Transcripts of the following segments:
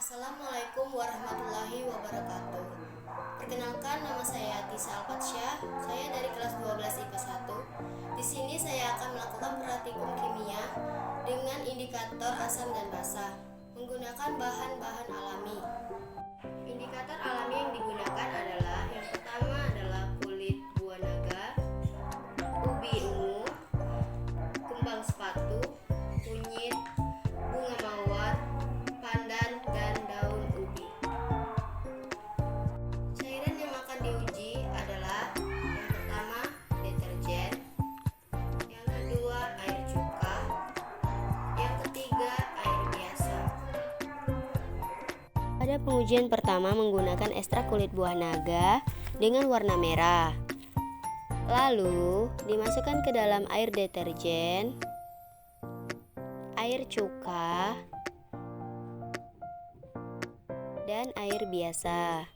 Assalamualaikum warahmatullahi wabarakatuh. Perkenalkan, nama saya Tisa Alfatsyah. Saya dari kelas 12 IPA 1. Di sini saya akan melakukan praktikum kimia dengan indikator asam dan basa menggunakan bahan-bahan alami. Indikator alami yang digunakan adalah yang pertama adalah kulit buah naga, ubi ungu, kembang sepatu, kunyit, bunga mawar, pandan, dan daun ubi. Cairan yang akan diuji adalah yang pertama deterjen, yang kedua air cuka, yang ketiga air biasa. Pada pengujian pertama menggunakan ekstrak kulit buah naga dengan warna merah. Lalu dimasukkan ke dalam air deterjen, air cuka, dan air biasa.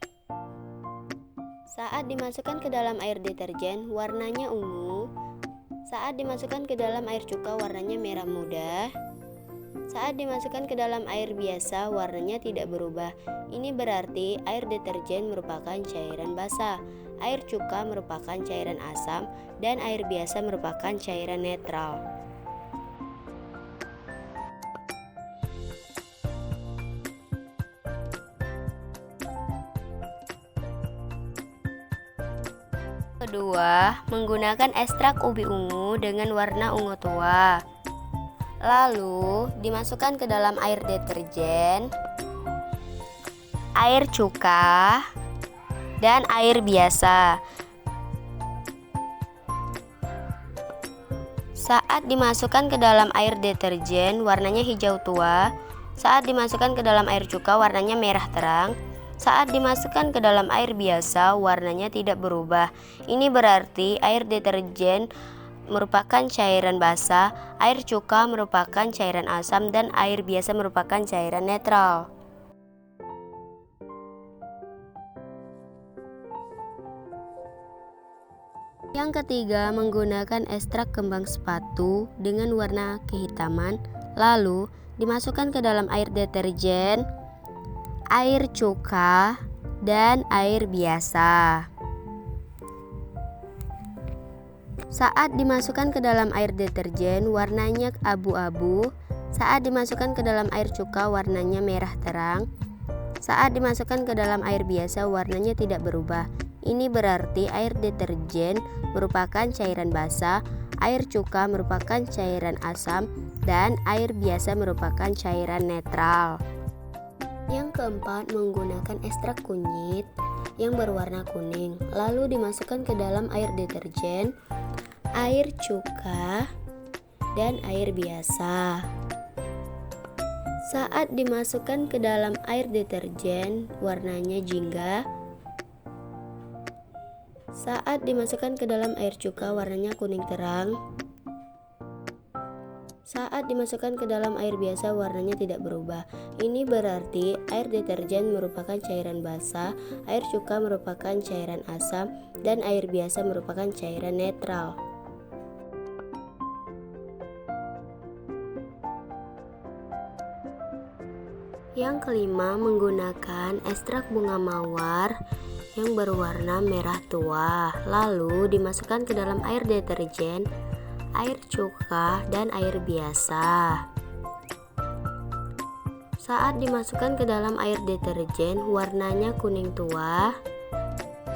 Saat dimasukkan ke dalam air deterjen, warnanya ungu. Saat dimasukkan ke dalam air cuka, warnanya merah muda. Saat dimasukkan ke dalam air biasa, warnanya tidak berubah. Ini berarti air deterjen merupakan cairan basah, air cuka merupakan cairan asam, dan air biasa merupakan cairan netral. Kedua, menggunakan ekstrak ubi ungu dengan warna ungu tua. Lalu, dimasukkan ke dalam air deterjen, air cuka, dan air biasa. Saat dimasukkan ke dalam air deterjen, warnanya hijau tua. Saat dimasukkan ke dalam air cuka, warnanya merah terang. Saat dimasukkan ke dalam air biasa, warnanya tidak berubah. Ini berarti air deterjen merupakan cairan basah, air cuka merupakan cairan asam, dan air biasa merupakan cairan netral. Yang ketiga, menggunakan ekstrak kembang sepatu dengan warna kehitaman, lalu dimasukkan ke dalam air deterjen, air cuka, dan air biasa. Saat dimasukkan ke dalam air deterjen, warnanya abu-abu. Saat dimasukkan ke dalam air cuka, warnanya merah terang. Saat dimasukkan ke dalam air biasa, warnanya tidak berubah. Ini berarti air deterjen merupakan cairan basah, air cuka merupakan cairan asam, dan air biasa merupakan cairan netral. Yang keempat, menggunakan ekstrak kunyit yang berwarna kuning, lalu dimasukkan ke dalam air deterjen, air cuka, dan air biasa. Saat dimasukkan ke dalam air deterjen, warnanya jingga. Saat dimasukkan ke dalam air cuka, warnanya kuning terang. Saat dimasukkan ke dalam air biasa, warnanya tidak berubah. Ini berarti air deterjen merupakan cairan basah, air cuka merupakan cairan asam, dan air biasa merupakan cairan netral. Yang kelima, menggunakan ekstrak bunga mawar yang berwarna merah tua, lalu dimasukkan ke dalam air deterjen, air cuka, dan air biasa. Saat dimasukkan ke dalam air deterjen, warnanya kuning tua.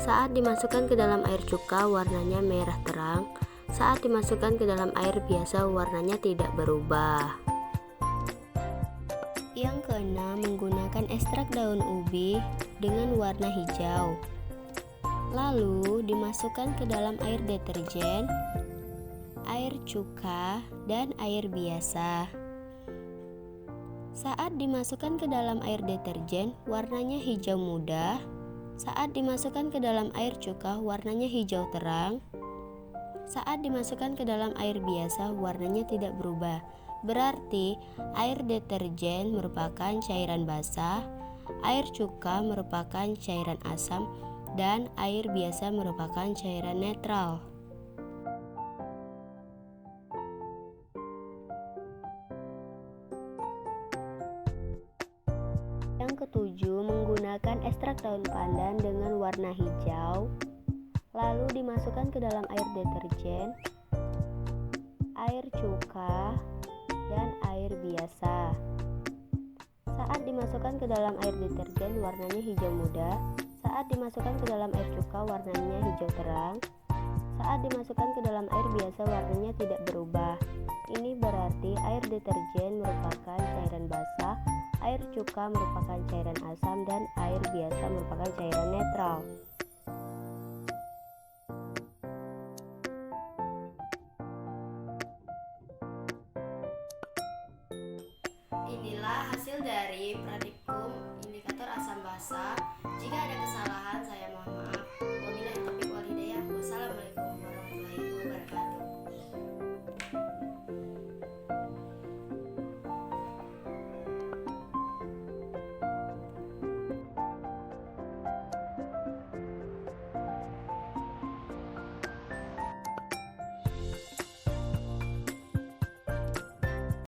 Saat dimasukkan ke dalam air cuka, warnanya merah terang. Saat dimasukkan ke dalam air biasa, warnanya tidak berubah. Yang keenam, menggunakan ekstrak daun ubi dengan warna hijau. Lalu dimasukkan ke dalam air deterjen, air cuka, dan air biasa. Saat dimasukkan ke dalam air deterjen, warnanya hijau muda. Saat dimasukkan ke dalam air cuka, warnanya hijau terang. Saat dimasukkan ke dalam air biasa, warnanya tidak berubah. Berarti air deterjen merupakan cairan basah, air cuka merupakan cairan asam, dan air biasa merupakan cairan netral. Yang ketujuh, menggunakan ekstrak daun pandan dengan warna hijau, lalu dimasukkan ke dalam air deterjen, air cuka, dan air biasa. Saat dimasukkan ke dalam air deterjen, warnanya hijau muda. Saat dimasukkan ke dalam air cuka, warnanya hijau terang. Saat dimasukkan ke dalam air biasa, warnanya tidak berubah. Ini berarti air deterjen merupakan cairan basah, air cuka merupakan cairan asam, dan air biasa merupakan cairan netral. Inilah hasil dari praktikum indikator asam basa. Jika ada